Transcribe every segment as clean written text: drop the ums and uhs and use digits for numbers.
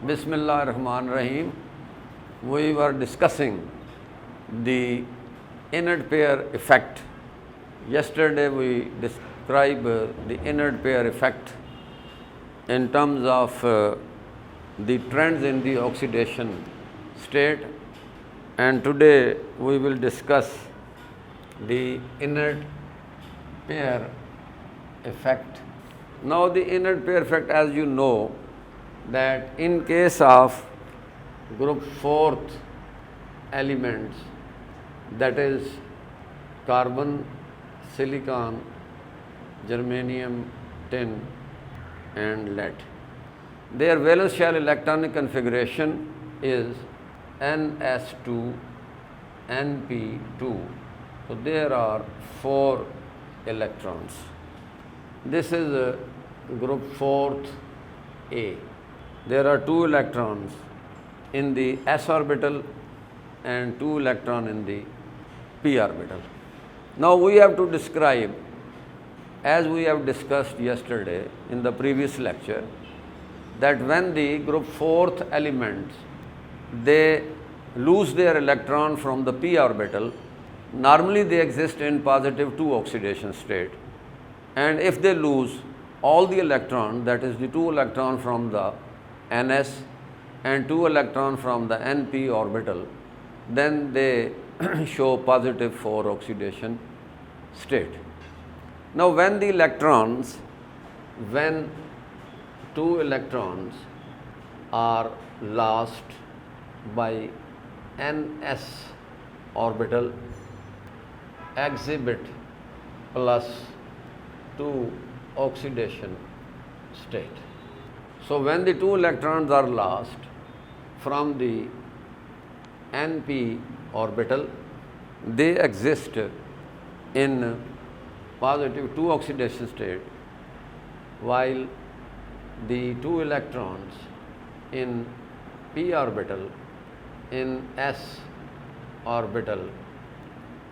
Bismillah ar-Rahman ar-Rahim. We were discussing the inert pair effect. Yesterday we described the inert pair effect in terms of the trends in the oxidation state, and today we will discuss the inert pair effect. Now the inert pair effect, as you know, that in case of group fourth elements, that is carbon, silicon, germanium, tin and lead, their valence shell electronic configuration is Ns2 Np2. So there are 4 electrons. This is group fourth A. There are 2 electrons in the s orbital and 2 electrons in the p orbital. Now we have to describe, as we have discussed yesterday in the previous lecture, that when the group fourth elements, they lose their electron from the p orbital, normally they exist in positive 2 oxidation state, and if they lose all the electrons, that is the 2 electrons from the ns and 2 electrons from the np orbital, then they show positive 4 oxidation state. Now when 2 electrons are lost by ns orbital, exhibit plus 2 oxidation state. So when the 2 electrons are lost from the np orbital, they exist in positive 2 oxidation state, while the 2 electrons in p orbital, in s orbital,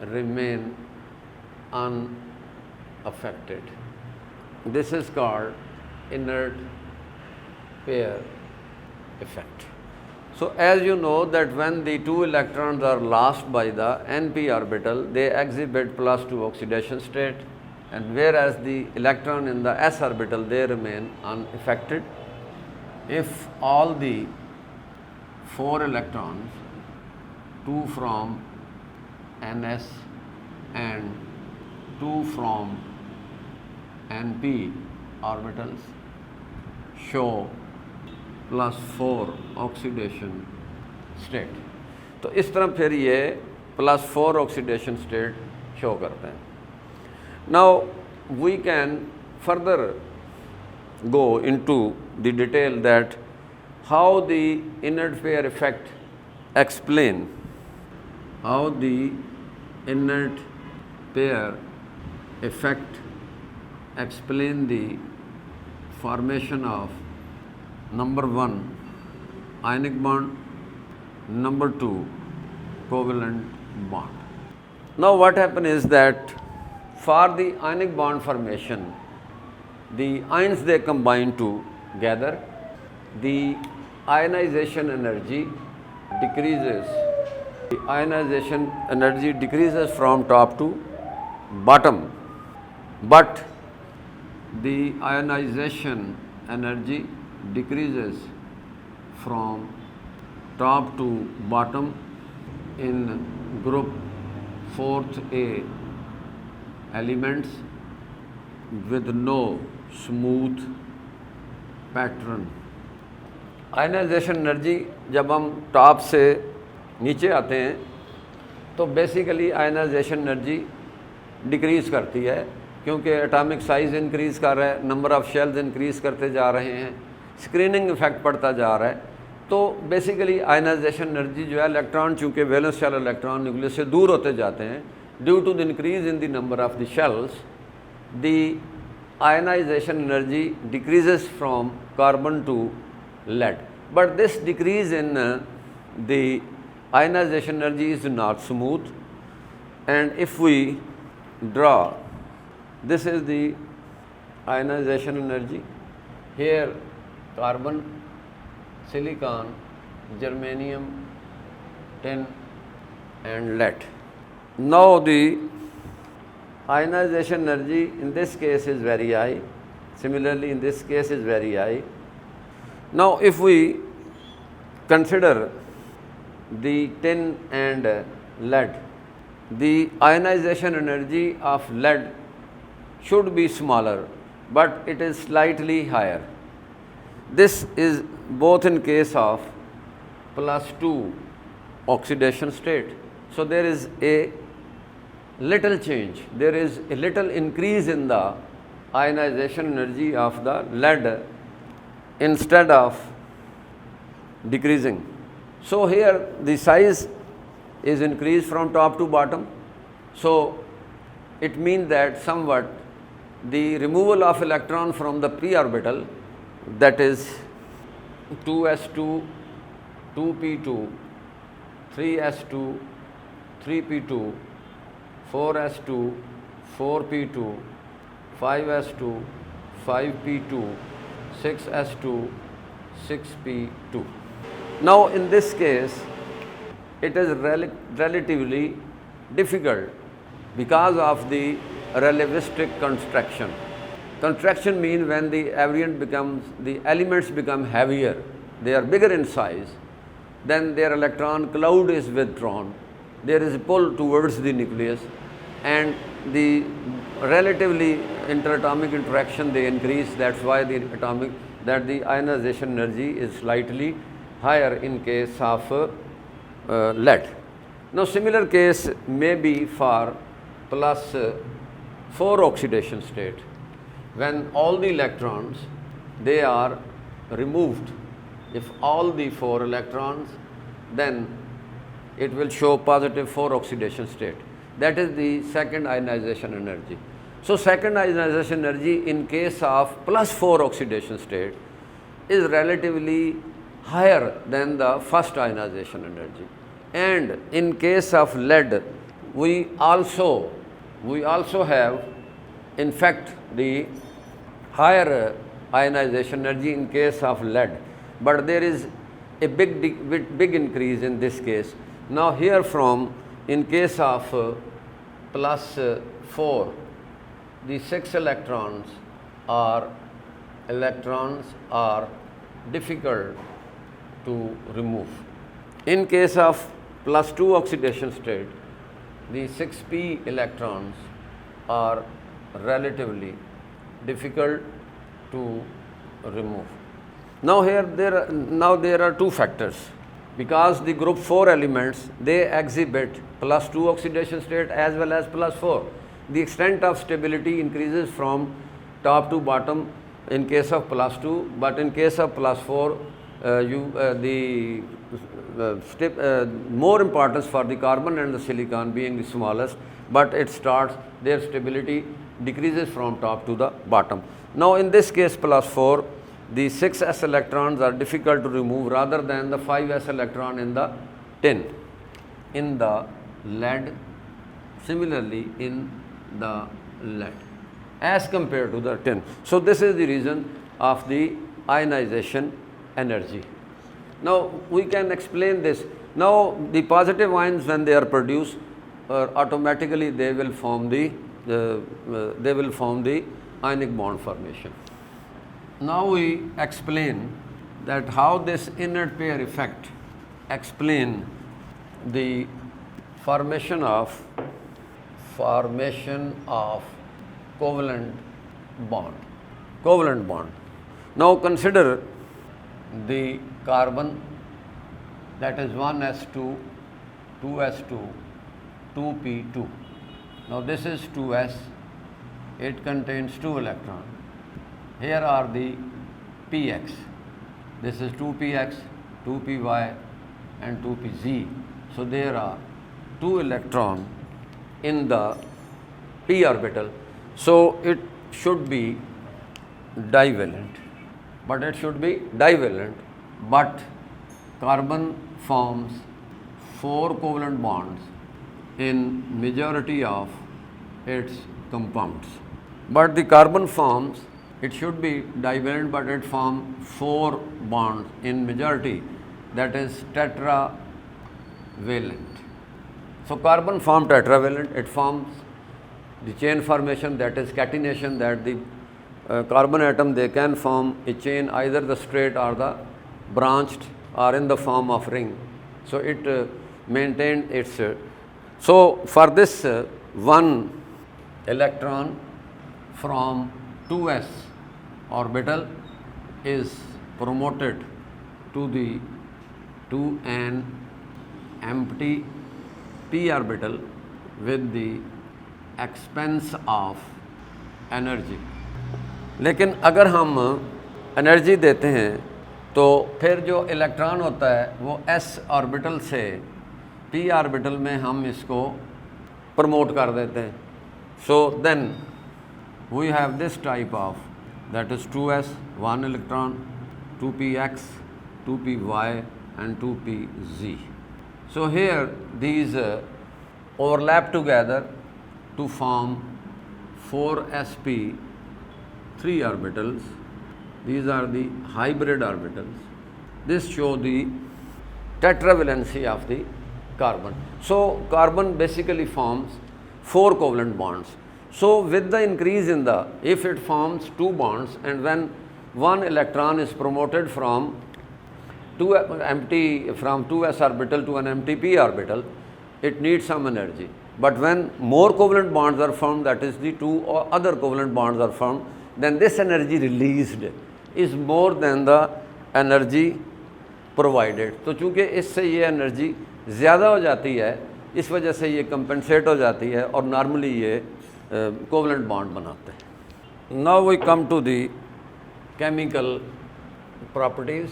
remain unaffected. This is called inert pair effect. So as you know that when the 2 electrons are lost by the np orbital, they exhibit plus 2 oxidation state, and whereas the electron in the s orbital, they remain unaffected. If all the 4 electrons, 2 from ns and 2 from np orbitals, show plus 4 oxidation state, तो इस तरह फिर ये plus 4 oxidation state show करते हैं. Now we can further go into the detail that how the inert pair effect explain, how the inert pair effect explain the formation of number 1 ionic bond, number 2 covalent bond. Now what happens is that for the ionic bond formation, the ions they combine together, the ionization energy decreases. The ionization energy decreases from top to bottom, but the ionization energy decreases from top to bottom in group 4th A elements with no smooth pattern. Ionisation energy जब हम top से नीचे आते हैं तो basically ionization energy decrease करती है, क्योंकि एटॉमिक साइज़ इंक्रीज़ कर रहा है, नंबर ऑफ़ शेल्स इंक्रीज़ करते जा रहे हैं, स्क्रीनिंग इफेक्ट पड़ता जा रहा है. तो बेसिकली आयनाइजेशन एनर्जी जो है, इलेक्ट्रॉन चूँकि वैलेंस शेल इलेक्ट्रॉन न्यूक्लियस से दूर होते जाते हैं due to the increase in the number of the shells, the ionisation energy decreases from carbon to lead, but this decrease in the ionization energy is not smooth. And if we draw, this is the ionization energy. Here carbon, silicon, germanium, tin and lead. Now the ionization energy in this case is very high. Similarly, in this case is very high. Now, if we consider the tin and lead, the ionization energy of lead should be smaller, but it is slightly higher. This is both in case of +2 oxidation state. So, there is a little change, there is a little increase in the ionization energy of the lead instead of decreasing. So, here the size is increased from top to bottom. So, it means that somewhat the removal of electron from the p orbital, that is 2s2, 2p2, 3s2, 3p2, 4s2, 4p2, 5s2, 5p2, 6s2, 6p2. Now, in this case, it is relatively difficult because of the relativistic construction. Construction means when the elements become heavier, they are bigger in size, then their electron cloud is withdrawn. There is a pull towards the nucleus, and the relatively interatomic interaction they increase. That's why the ionization energy is slightly higher in case of lead. Now, similar case may be for +4 oxidation state, when all the electrons they are removed. If all the 4 electrons, then it will show +4 oxidation state. That is the second ionization energy. So, second ionization energy in case of +4 oxidation state is relatively higher than the first ionization energy. And in case of lead, we also have in fact the higher ionization energy in case of lead, but there is a big increase in this case. Now, here from in case of +4, the 6 electrons are difficult to remove. In case of +2 oxidation state, the 6p electrons are relatively difficult to remove. Now, there are 2 factors, because the group 4 elements they exhibit +2 oxidation state as well as +4. The extent of stability increases from top to bottom in case of +2, but in case of +4 more importance for the carbon and the silicon being the smallest, but their stability decreases from top to the bottom. Now, in this case +4, the 6s electrons are difficult to remove rather than the 5s electron in the tin, in the lead, similarly in the lead as compared to the tin. So, this is the reason of the ionization energy. Now, we can explain this. Now, the positive ions, when they are produced, automatically they will form the ionic bond formation. Now, we explain that how this inert pair effect explain the formation of covalent bond. Now, consider the carbon, that is 1s2, 2s2, 2p2. Now, this is 2s, it contains 2 electrons. Here are the px, this is 2px, 2py and 2pz. So, there are 2 electrons in the p orbital. So, it should be divalent, but carbon forms 4 covalent bonds in majority of its compounds, but the carbon forms it should be divalent, but it forms 4 bonds in majority, that is tetravalent. So carbon form tetravalent, it forms the chain formation, that is catenation, that the carbon atom, they can form a chain, either the straight or the branched or in the form of ring. So it maintained its. So for this one electron from 2s orbital is promoted to an empty p orbital with the expense of energy. लेकिन अगर हम energy देते हैं तो फिर जो electron होता है वो s ऑर्बिटल से p ऑर्बिटल में हम इसको प्रमोट कर देते हैं. So then we have this type of, that is 2s 1 electron, 2px, 2py and 2pz. So here these overlap together to form 4sp 3 orbitals. These are the hybrid orbitals. This show the tetravalency of the carbon. So carbon basically forms 4 covalent bonds. So with the increase in the, if it forms 2 bonds, and when one electron is promoted from 2s orbital to an empty p orbital, it needs some energy. But when more covalent bonds are formed, that is the 2 or other covalent bonds are formed, then this energy released is more than the energy provided. तो चूँकि इससे ये energy ज़्यादा हो जाती है, इस वजह से ये कंपनसेट हो जाती है और नॉर्मली ये कोवलेंट बॉन्ड बनाते हैं. Now we come to the chemical properties.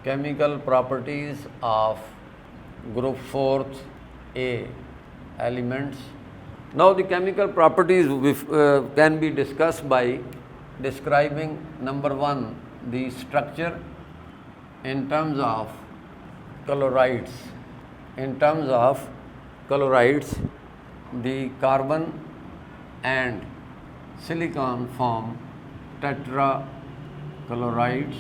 Chemical properties of group 4th A elements. Now the chemical properties can be discussed by describing number 1 the structure in terms of colorides. In terms of colorides, the carbon and silicon form tetrachlorides,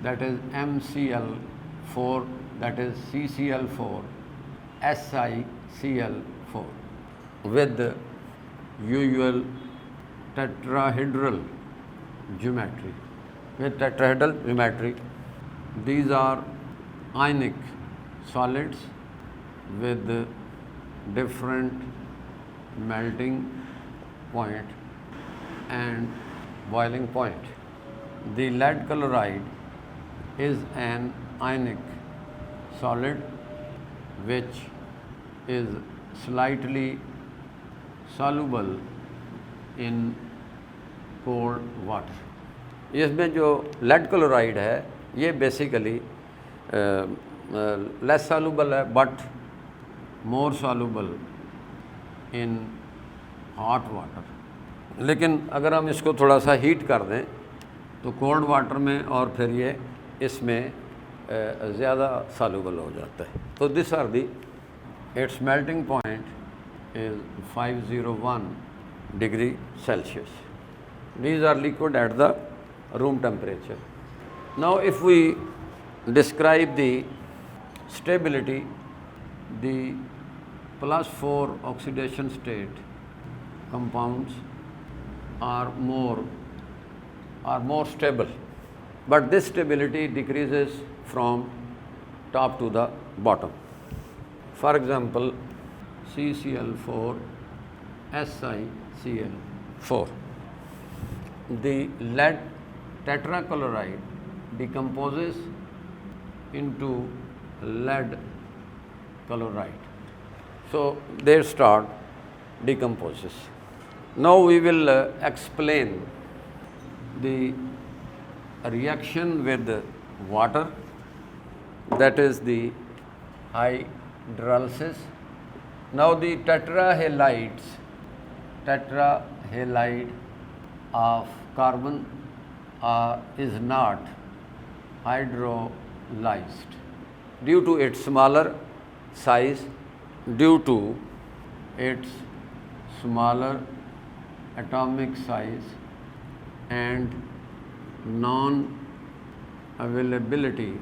that is MCl4, that is CCl4, SiCl4, with usual tetrahedral geometry. With tetrahedral geometry, these are ionic solids with different melting point and boiling point. The lead chloride is an ionic solid which is slightly soluble in cold water. इसमें जो lead chloride है ये basically less soluble है but more soluble in hot water. लेकिन अगर हम इसको थोड़ा सा हीट कर दें तो कोल्ड वाटर में और फिर ये इसमें ज़्यादा soluble हो जाता है. तो this are the, it's melting point is 501 degree Celsius. These are liquid at the room temperature. Now if we describe the stability, the +4 oxidation state compounds are more stable, but this stability decreases from top to the bottom. For example, CCl4, SiCl4. The lead tetrachloride decomposes into lead chloride. So they start decomposes. Now we will explain the reaction with water, that is the hydrolysis. Now the tetrahalide of carbon is not hydrolyzed due to its smaller size, due to its smaller atomic size and non availability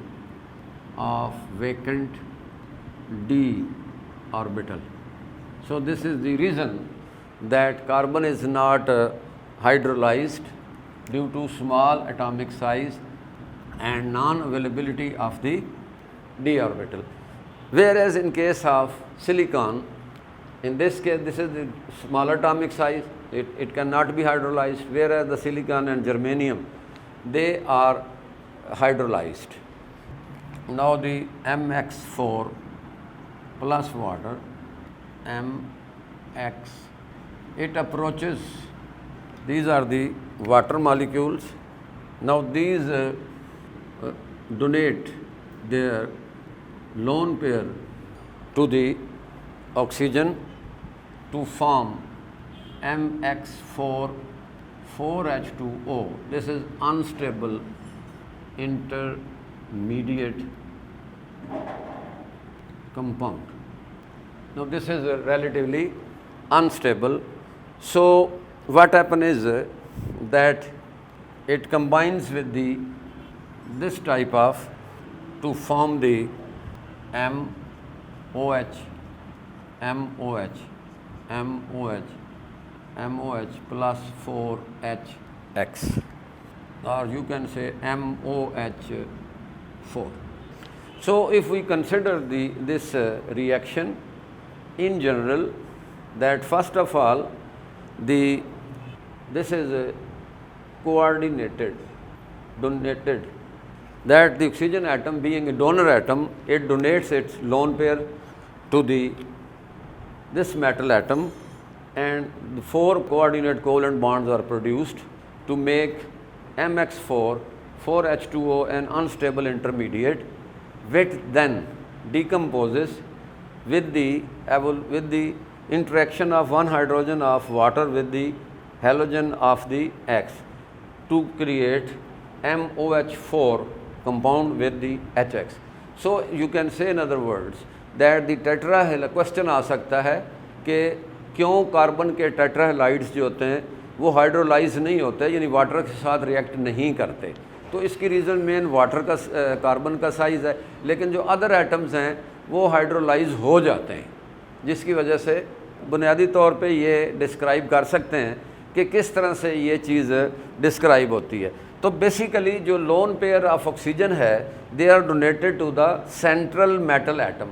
of vacant d orbital. So this is the reason that carbon is not hydrolyzed due to small atomic size and non-availability of the d orbital. Whereas in case of silicon, in this case this is the small atomic size, it cannot be hydrolyzed, whereas the silicon and germanium, they are hydrolyzed. Now the MX4 plus water, MX, it approaches, these are the water molecules. Now these donate their lone pair to the oxygen to form MX4 4H2O. This is unstable intermediate compound. Now this is relatively unstable. So what happens is that it combines with this type of to form the MOH plus 4HX, or you can say MOH4. So if we consider this reaction in general, that first of all this is coordinated, donated, that the oxygen atom being a donor atom, it donates its lone pair to this metal atom, and the 4 coordinate covalent bonds are produced to make MX4 4H2O, an unstable intermediate, which then decomposes with the interaction of one hydrogen of water with the halogen of the X to create MOH4 compound with the HX. So you can say in other words that the tetrahal, question आ सकता है कि क्यों carbon के टेट्राहेलाइड्स जो होते हैं वो हाइड्रोलाइज नहीं होते, यानी वाटर के साथ रिएक्ट नहीं करते, तो इसकी रीज़न मेन वाटर का कार्बन का साइज़ है, लेकिन जो अदर एटम्स हैं वो हाइड्रोलाइज हो जाते हैं, जिसकी वजह से बुनियादी तौर पे ये डिस्क्राइब कर सकते हैं कि किस तरह से ये चीज़ डिस्क्राइब होती है। तो बेसिकली जो लोन पेयर ऑफ ऑक्सीजन है, they are donated to the central metal atom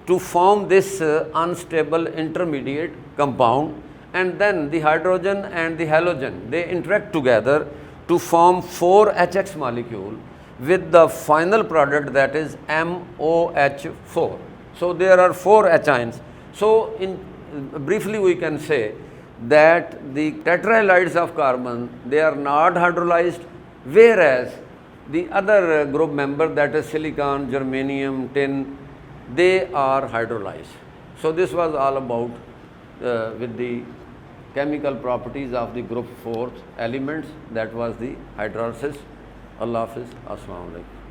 to form this unstable intermediate compound, and then the hydrogen and the halogen, they interact together to form 4HX molecule with the final product, that is MOH4. So there are 4 H ions. So briefly we can say that the tetrahalides of carbon, they are not hydrolyzed, whereas the other group member, that is silicon, germanium, tin, they are hydrolyzed. So this was all about with the chemical properties of the group 4 elements, that was the hydrolysis. Allah Hafiz. Assalamu alaikum.